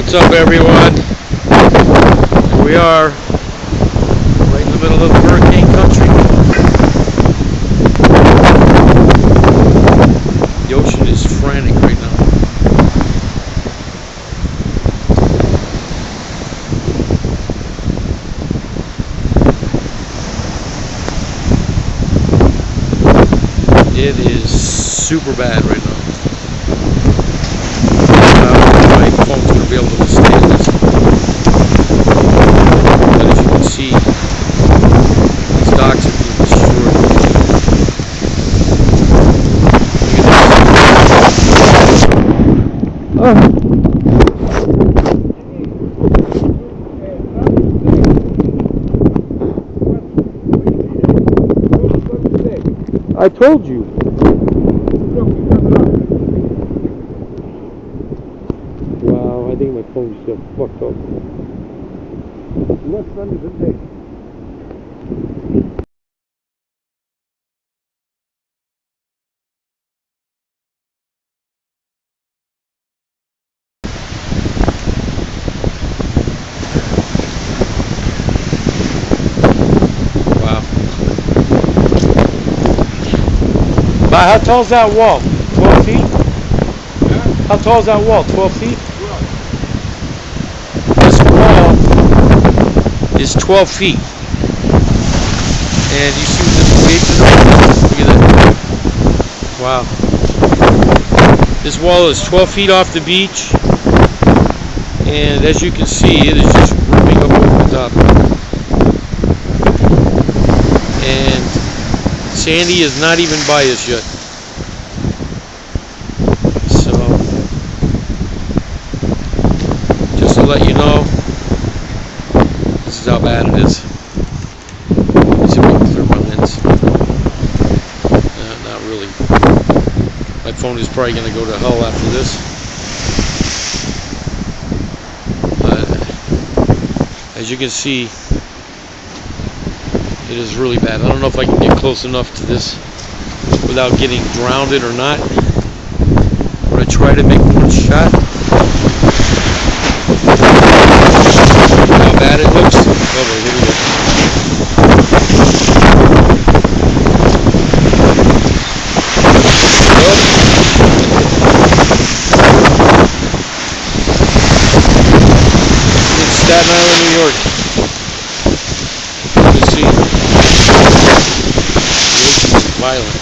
What's up, everyone? Here we are, right in the middle of hurricane country. The ocean is frantic right now. It is super bad right now. My phone's going to be able to withstand this. But as you can see, these docks are being destroyed. I told you. Wow, I think my phone just got fucked up. What's under the day? Wow. But how tall is that wall? 12 feet? Yeah. How tall is that wall? 12 feet? This wall is 12 feet. And you see this big? Look at that. Wow. This wall is 12 feet off the beach. And as you can see, it is just ripping up over the top. And Sandy is not even by us yet. So, just to let you know, this is how bad it is. Let's see if I can clear my lens. Not really. My phone is probably going to go to hell after this. But, as you can see, it is really bad. I don't know if I can get close enough to this without getting drowned or not. I'm going to try to make one shot. How bad it looks. Oh, here we go. It's Staten Island, New York. You can see the ocean is violent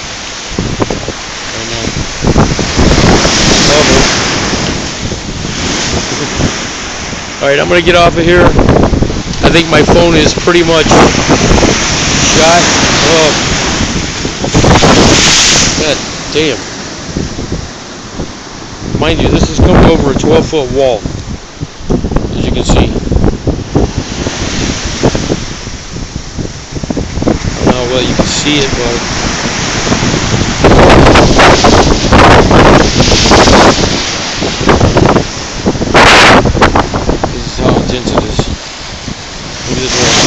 right now. Alright, I'm going to get off of here. I think my phone is pretty much shot. Oh. God damn. Mind you, this is coming over a 12-foot wall, as you can see. I don't know well you can see it, but this is how intense it is. Look at this wall.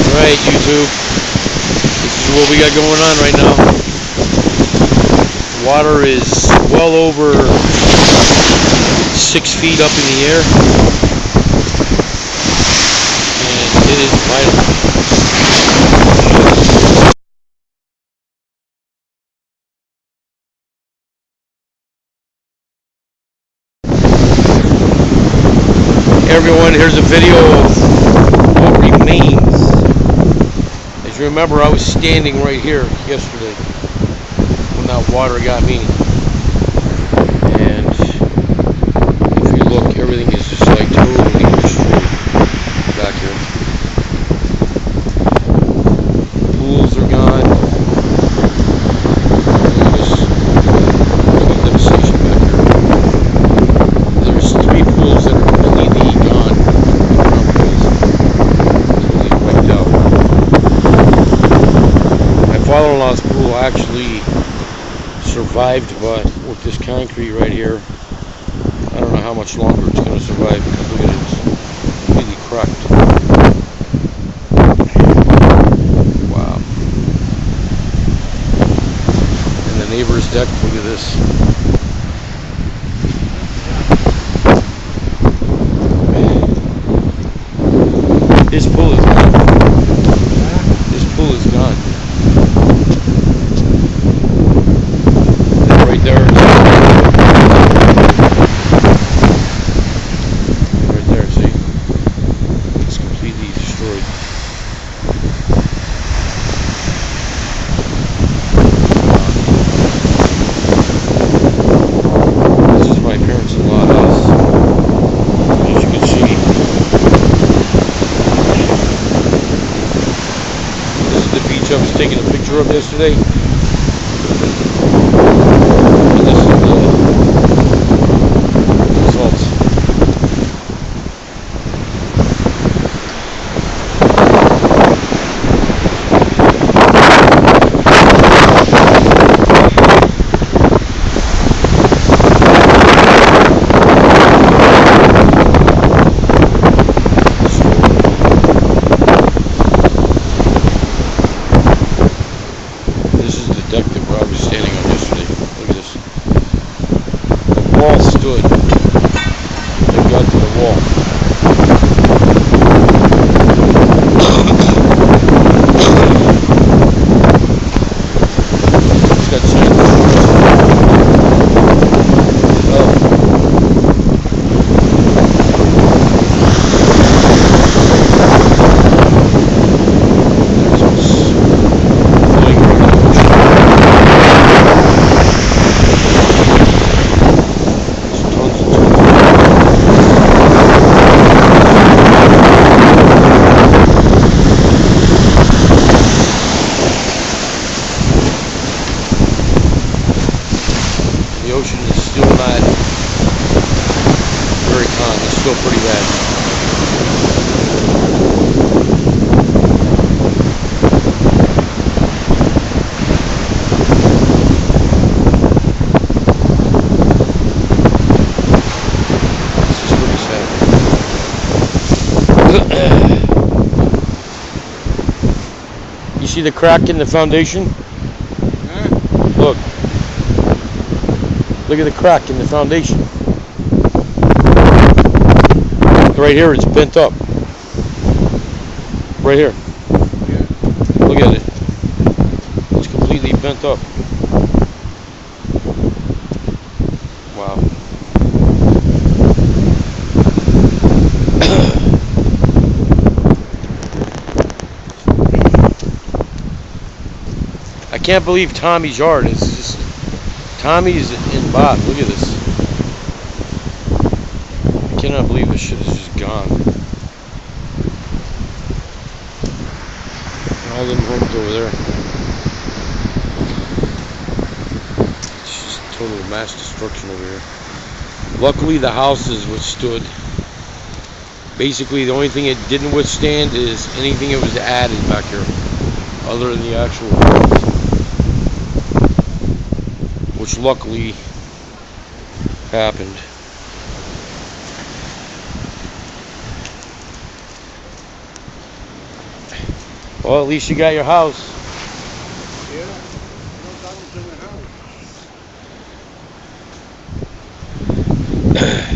Alright, YouTube. This is what we got going on right now. Water is well over 6 feet up in the air. And it is violent. Everyone, here's a video of what remains. As you remember, I was standing right here yesterday when that water got me. And if you look, everything is just like totally destroyed back here. Pools are gone. Look at this devastation back here. There's 3 pools that are completely gone. Totally wiped out. My father-in-law's pool actually survived, but with this concrete right here, I don't know how much longer it's going to survive, because look at it, it's completely cracked. Wow. neighbor's deck. Look at this. This pool is gone. This pool is gone. That right there. Right there, see? It's completely destroyed. This is my parents-in-law house. As you can see. This is the beach I was taking a picture of yesterday. And this is the results. This is the deck that I was standing on yesterday. Look at this. The wall stood. They got to the wall. It's got sand. Oh. The ocean is still not very calm. It's still pretty bad. This is pretty sad. You see the crack in the foundation? Look. Look at the crack in the foundation. Right here, it's bent up. Right here. Look at it. It's completely bent up. Wow. I can't believe Tommy's yard is just... Tommy's and Bob, look at this. I cannot believe this shit is just gone. All them homes over there. It's just total mass destruction over here. Luckily the houses withstood. Basically the only thing it didn't withstand is anything that was added back here. Other than the actual homes. Which luckily happened. Well, at least you got your house. Yeah, no damage in the house.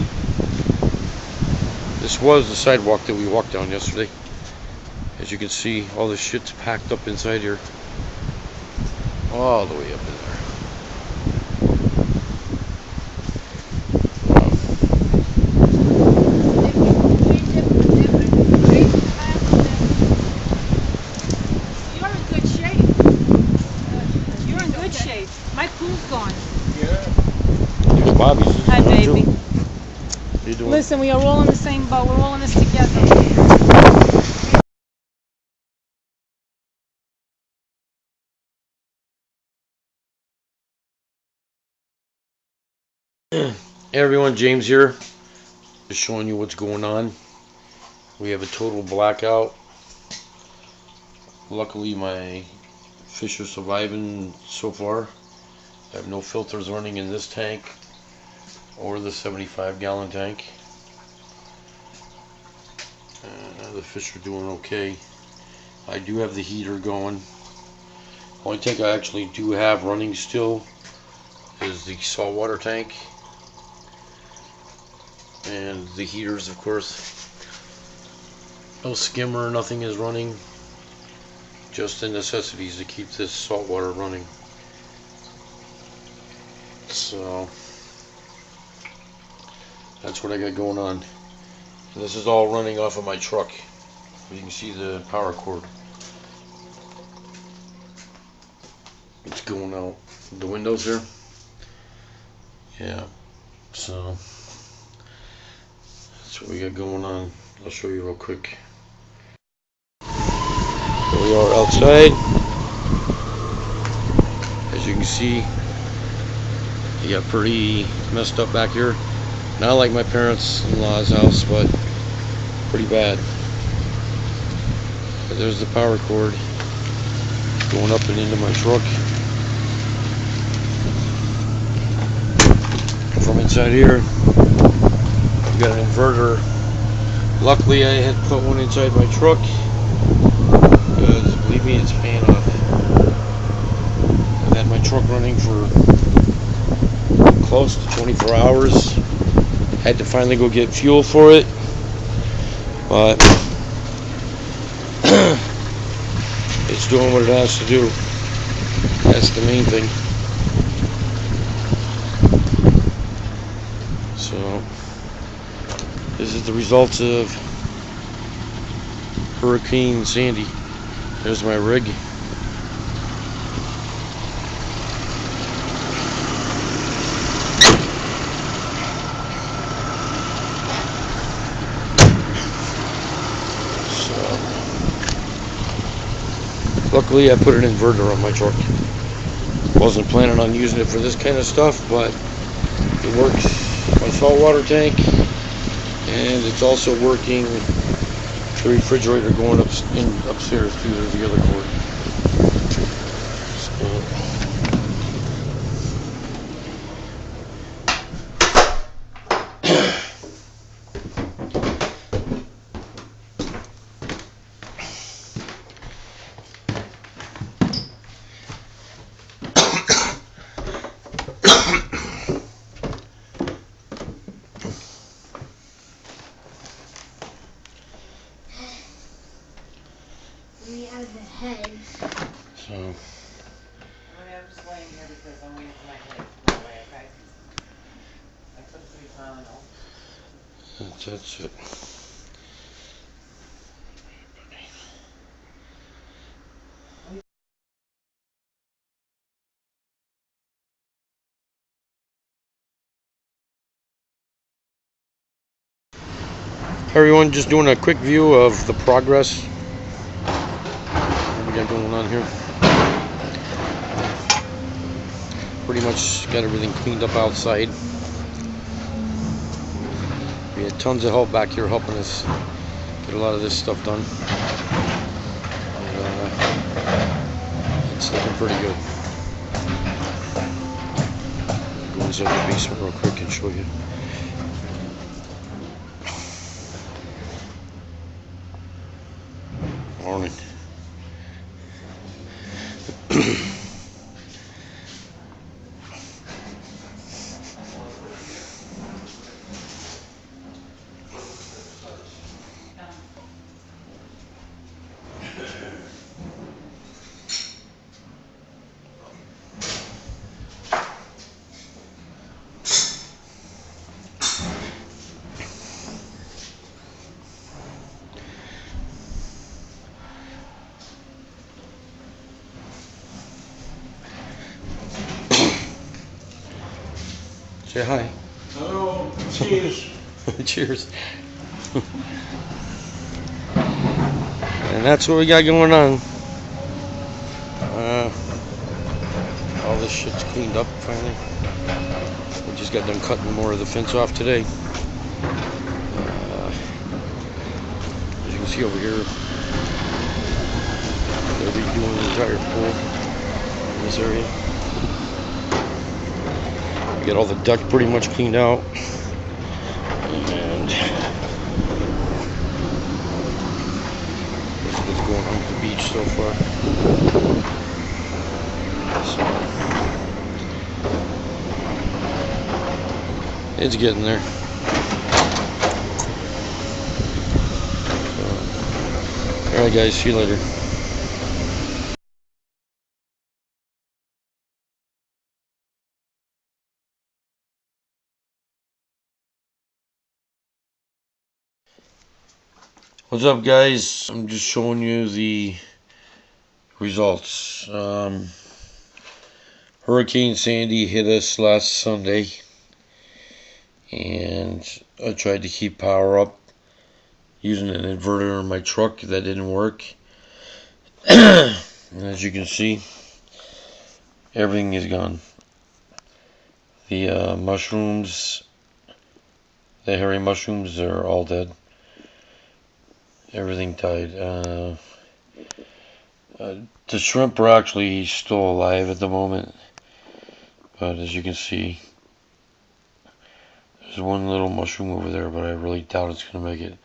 This was the sidewalk that we walked down yesterday. As you can see, all this shit's packed up inside here. All the way up in there. My pool's gone. Yeah. There's Bobby's. Hi, baby. How you doing? Listen, we are all in the same boat. We're all in this together. Hey everyone, James here. Just showing you what's going on. We have a total blackout. Luckily, my fish are surviving so far. I have no filters running in this tank or the 75-gallon tank. The fish are doing okay. I do have the heater going. Only tank I actually do have running still is the saltwater tank and the heaters, of course. No skimmer, nothing is running. Just the necessities to keep this salt water running. So that's what I got going on. And this is all running off of my truck. You can see the power cord. It's going out the windows here. Yeah. So that's what we got going on. I'll show you real quick. Here we are outside. As you can see, it got pretty messed up back here. Not like my parents-in-law's house, but pretty bad. But there's the power cord going up and into my truck. From inside here, I've got an inverter. Luckily, I had put one inside my truck because, believe me, it's paying off. I've had my truck running for close to 24 hours. Had to finally go get fuel for it, but it's doing what it has to do. That's the main thing. So this is the results of Hurricane Sandy. There's my rig. Luckily, I put an inverter on my truck. Wasn't planning on using it for this kind of stuff, but it works. My saltwater tank, and it's also working the refrigerator going upstairs too. There's the other cord. So I'm just laying here because I'm waiting for my head to go away, okay? I took 3 Tylenol. that's it. Hey everyone, just doing a quick view of the progress. What we got going on here. Pretty much got everything cleaned up outside. We had tons of help back here helping us get a lot of this stuff done. And, it's looking pretty good. I'll go inside the basement real quick and show you. Morning. Say hi. Hello. Cheers. Cheers. And that's what we got going on. All this shit's cleaned up finally. We just got done cutting more of the fence off today. As you can see over here, they're redoing the entire pool in this area. We got all the deck pretty much cleaned out, and this is what's going on with the beach so far. So, It's getting there. Alright guys, see you later. What's up guys? I'm just showing you the results. Hurricane Sandy hit us last Sunday, and I tried to keep power up using an inverter in my truck. That didn't work. And as you can see, everything is gone. The mushrooms, the hairy mushrooms, are all dead. Everything died. The shrimp are actually still alive at the moment, but as you can see, there's one little mushroom over there, but I really doubt it's going to make it.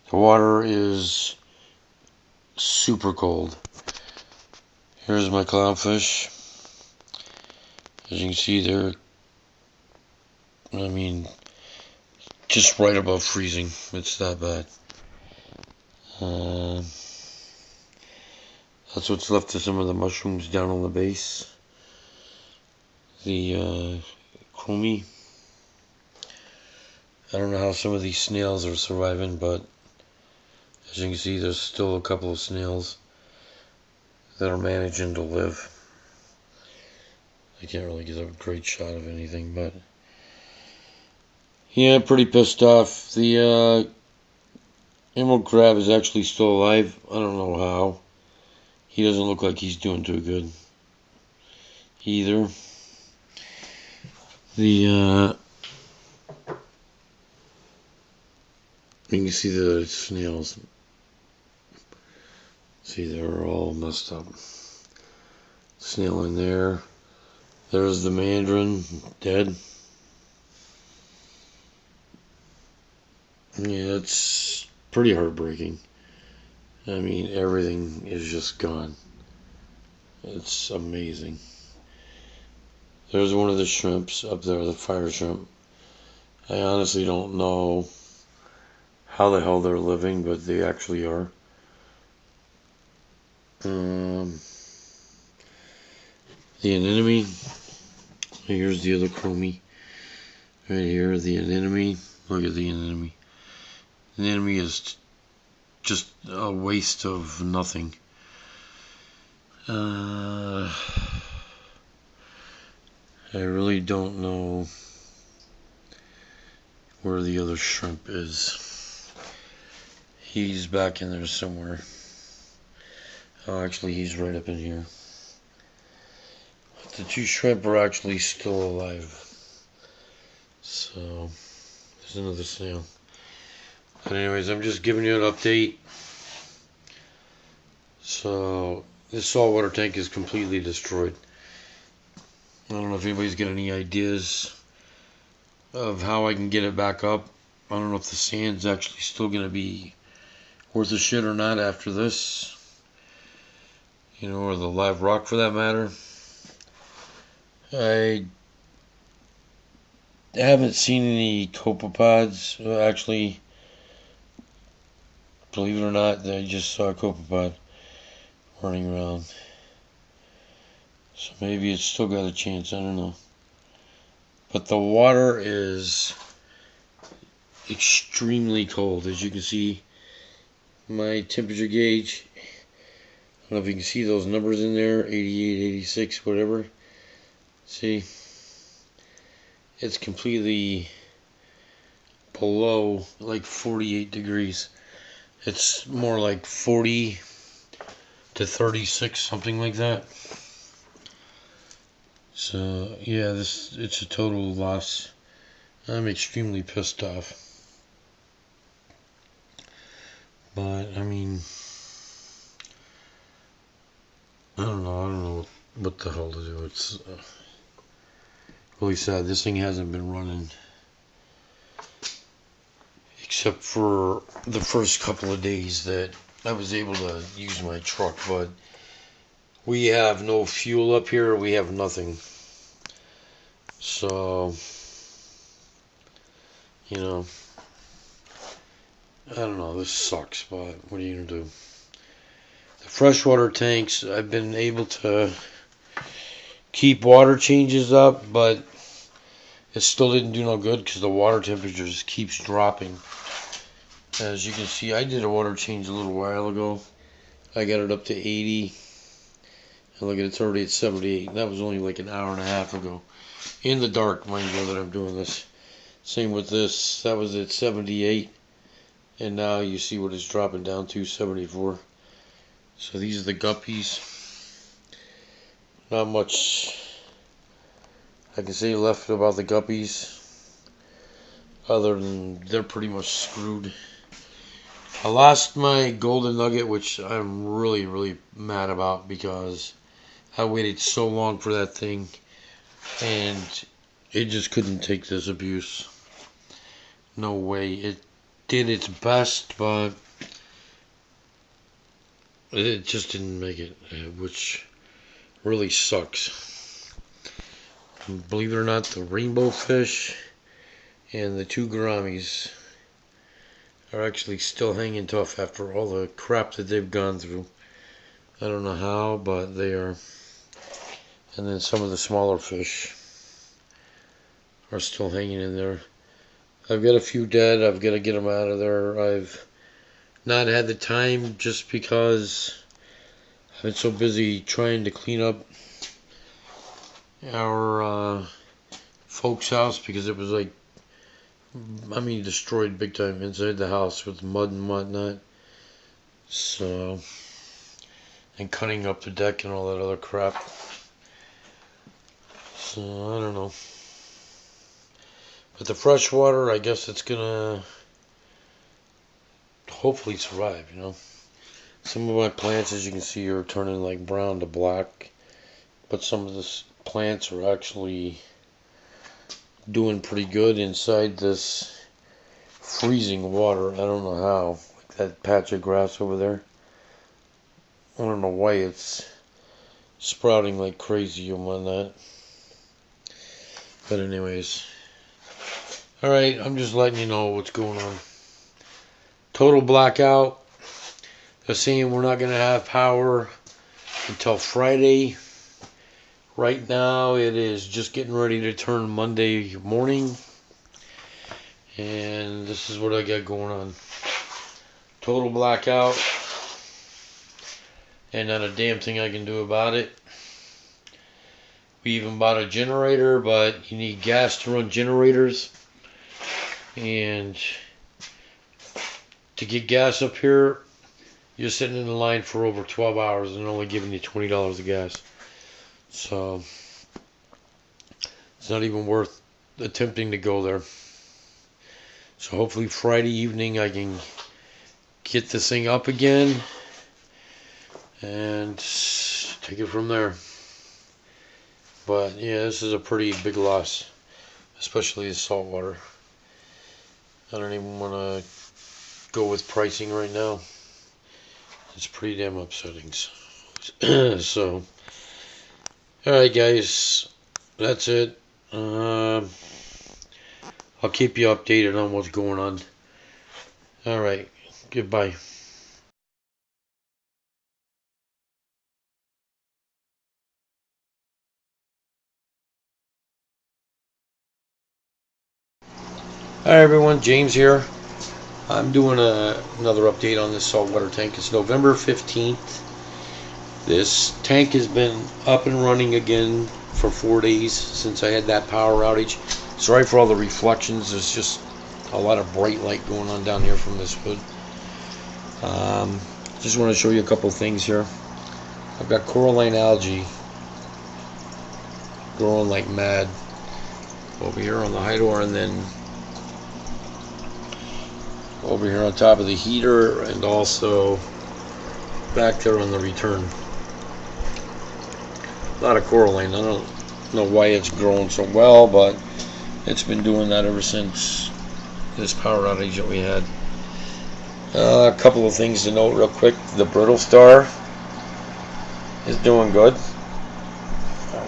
The water is super cold. Here's my clownfish. As you can see, they're, I mean, just right above freezing. It's that bad. That's what's left of some of the mushrooms down on the base. The chromie. I don't know how some of these snails are surviving, but as you can see, there's still a couple of snails that are managing to live. I can't really get a great shot of anything, but yeah, pretty pissed off. The emerald crab is actually still alive. I don't know how. He doesn't look like he's doing too good either. You can see the snails. See, they're all messed up. Snail in there. There's the mandarin, dead. Yeah, it's pretty heartbreaking. I mean, everything is just gone. It's amazing. There's one of the shrimps up there, the fire shrimp. I honestly don't know how the hell they're living, but they actually are. The anemone. Here's the other chromie. Right here, the anemone. Look at the anemone. The anemone is just a waste of nothing. I really don't know where the other shrimp is. He's back in there somewhere. Oh, actually, he's right up in here. The two shrimp are actually still alive. So, there's another snail. But anyways, I'm just giving you an update. So, this saltwater tank is completely destroyed. I don't know if anybody's got any ideas of how I can get it back up. I don't know if the sand's actually still going to be worth a shit or not after this. You know, or the live rock for that matter. I haven't seen any copepods. Actually, believe it or not, I just saw a copepod running around. So maybe it's still got a chance, I don't know. But the water is extremely cold. As you can see, my temperature gauge, I don't know if you can see those numbers in there, 88, 86, whatever. See, it's completely below like 48 degrees. It's more like 40 to 36, something like that. So yeah, it's a total loss. I'm extremely pissed off. But I mean, I don't know what the hell to do. It's really sad. This thing hasn't been running except for the first couple of days that I was able to use my truck, but we have no fuel up here. We have nothing. So You know, I don't know, this sucks, but what are you gonna do? The freshwater tanks, I've been able to keep water changes up, but it still didn't do no good because the water temperature just keeps dropping. As you can see, I did a water change a little while ago. I got it up to 80. And look at it, it's already at 78. That was only like an hour and a half ago. In the dark, mind you, that I'm doing this. Same with this. That was at 78. And now you see what it's dropping down to, 74. So these are the guppies. Not much I can say left about the guppies. Other than they're pretty much screwed. I lost my golden nugget, which I'm really mad about because I waited so long for that thing and it just couldn't take this abuse. No way. It did its best, but it just didn't make it, which really sucks. Believe it or not, the rainbow fish and the two gouramis are actually still hanging tough after all the crap that they've gone through. I don't know how, but they are. And then some of the smaller fish are still hanging in there. I've got a few dead. I've got to get them out of there. I've not had the time just because I've been so busy trying to clean up our folks' house because it was like, I mean, destroyed big time inside the house with mud and whatnot. So, and cutting up the deck and all that other crap. So, I don't know. But the freshwater, I guess it's gonna hopefully survive, you know. Some of my plants, as you can see, are turning like brown to black. But some of the plants are actually doing pretty good inside this freezing water. I don't know how. Like that patch of grass over there. I don't know why it's sprouting like crazy and whatnot. But anyways. Alright, I'm just letting you know what's going on. Total blackout. They're saying we're not going to have power until Friday. Right now it is just getting ready to turn Monday morning. And this is what I got going on. Total blackout. And not a damn thing I can do about it. We even bought a generator, but you need gas to run generators. And to get gas up here, you're sitting in the line for over 12 hours and only giving you $20 of gas. So it's not even worth attempting to go there. So hopefully Friday evening I can get this thing up again and take it from there. But yeah, this is a pretty big loss, especially the salt water. I don't even want to go with pricing right now. It's pretty damn upsetting. So alright guys, that's it. I'll keep you updated on what's going on. Alright, goodbye. Hi everyone, James here. I'm doing another update on this saltwater tank. It's November 15th. This tank has been up and running again for 4 days since I had that power outage. Sorry for all the reflections. There's just a lot of bright light going on down here from this hood. Just want to show you a couple things here. I've got coralline algae growing like mad over here on the high door, and then over here on top of the heater, and also back there on the return. A lot of coralline. I don't know why it's growing so well, but it's been doing that ever since this power outage that we had. A couple of things to note real quick. The brittle star is doing good.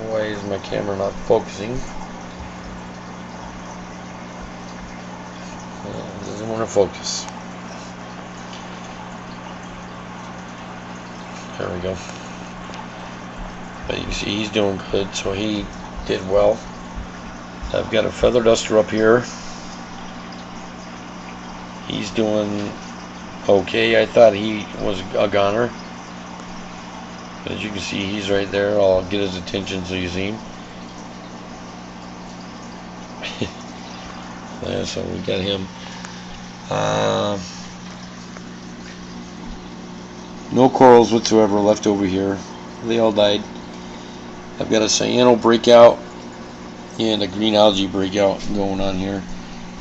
Why is my camera not focusing? Doesn't want to focus. There we go. But you can see he's doing good, so he did well. I've got a feather duster up here. He's doing okay. I thought he was a goner. But as you can see, he's right there. I'll get his attention so you see him. Yeah, so we got him. No corals whatsoever left over here. They all died. I've got a cyano breakout and a green algae breakout going on here.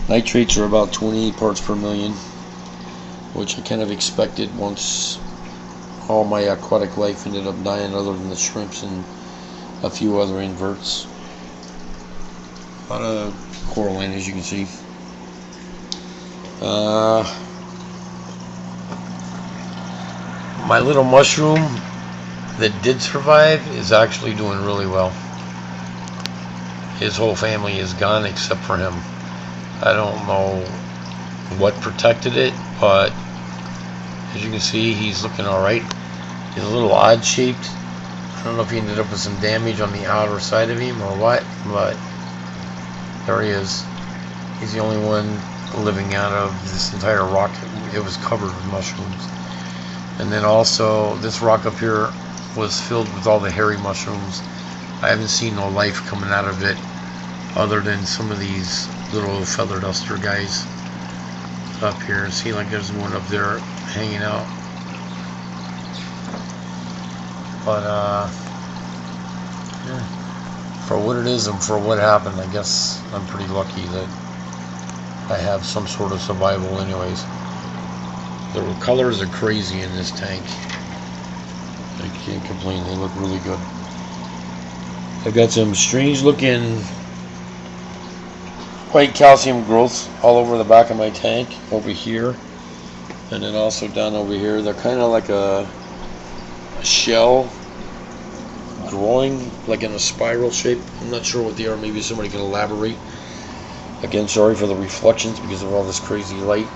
Nitrates are about 28 parts per million, which I kind of expected once all my aquatic life ended up dying, other than the shrimps and a few other inverts. A lot of coral in, as you can see. My little mushroom that did survive is actually doing really well. His whole family is gone except for him. I don't know what protected it, but as you can see, he's looking alright. He's a little odd shaped. I don't know if he ended up with some damage on the outer side of him or what, but there he is. He's the only one living out of this entire rock. It was covered with mushrooms. And then also this rock up here was filled with all the hairy mushrooms. I haven't seen no life coming out of it other than some of these little feather duster guys up here. See, like there's one up there hanging out. But yeah, for what it is and for what happened, I guess I'm pretty lucky that I have some sort of survival anyways. The colors are crazy in this tank. I can't complain, they look really good. I've got some strange looking white calcium growths all over the back of my tank, over here, and then also down over here. They're kind of like a shell growing like in a spiral shape. I'm not sure what they are. Maybe somebody can elaborate. Again, sorry for the reflections because of all this crazy light.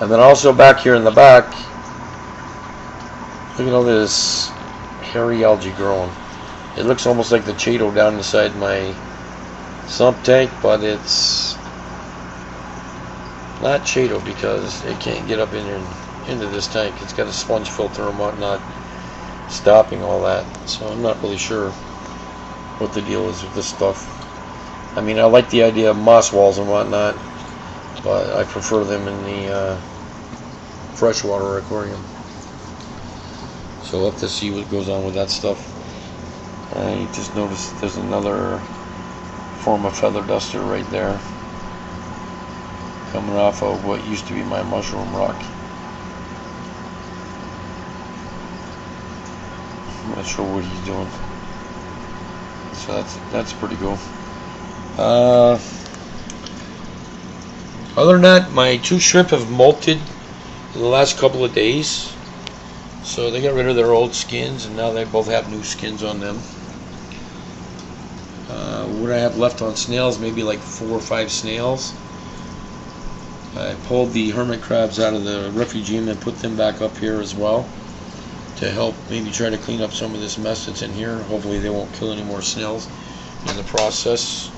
And then also back here in the back, look at all this hairy algae growing. It looks almost like the Chaeto down inside my sump tank, but it's not Chaeto because it can't get up in here into this tank. It's got a sponge filter and whatnot stopping all that. So I'm not really sure what the deal is with this stuff. I mean, I like the idea of moss walls and whatnot, but I prefer them in the freshwater aquarium. So we'll have to see what goes on with that stuff. I just noticed there's another form of feather duster right there coming off of what used to be my mushroom rock. I'm not sure what he's doing. So that's pretty cool. Other than that, my two shrimp have molted in the last couple of days. So they got rid of their old skins and now they both have new skins on them. What I have left on snails, maybe like 4 or 5 snails. I pulled the hermit crabs out of the refugium and put them back up here as well to help maybe try to clean up some of this mess that's in here. Hopefully they won't kill any more snails in the process.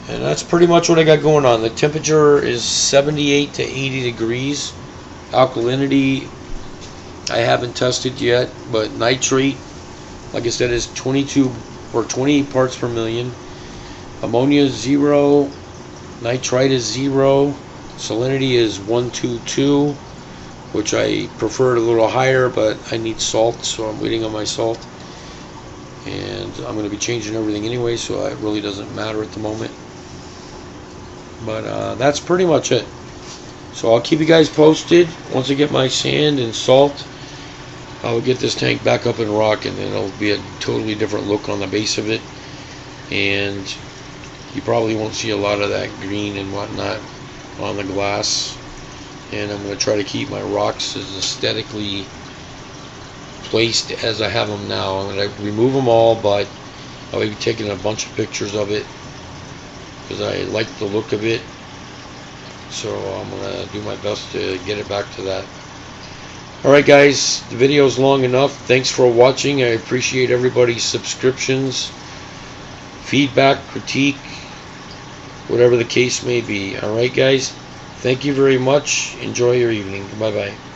And that's pretty much what I got going on. The temperature is 78 to 80 degrees. Alkalinity I haven't tested yet, but nitrate, like I said, is 22 or 28 parts per million. Ammonia is 0. Nitrite is 0. Salinity is 122, which I prefer a little higher, but I need salt, so I'm waiting on my salt. And I'm going to be changing everything anyway, so it really doesn't matter at the moment. But that's pretty much it. So I'll keep you guys posted. Once I get my sand and salt, I'll get this tank back up and rock, and then it'll be a totally different look on the base of it. And you probably won't see a lot of that green and whatnot on the glass. And I'm going to try to keep my rocks as aesthetically placed as I have them now. I'm going to remove them all, but I'll be taking a bunch of pictures of it because I like the look of it. so I'm gonna do my best to get it back to that. Alright guys, the video's long enough. Thanks for watching. I appreciate everybody's subscriptions, feedback, critique, whatever the case may be. Alright guys, thank you very much. Enjoy your evening. Bye bye.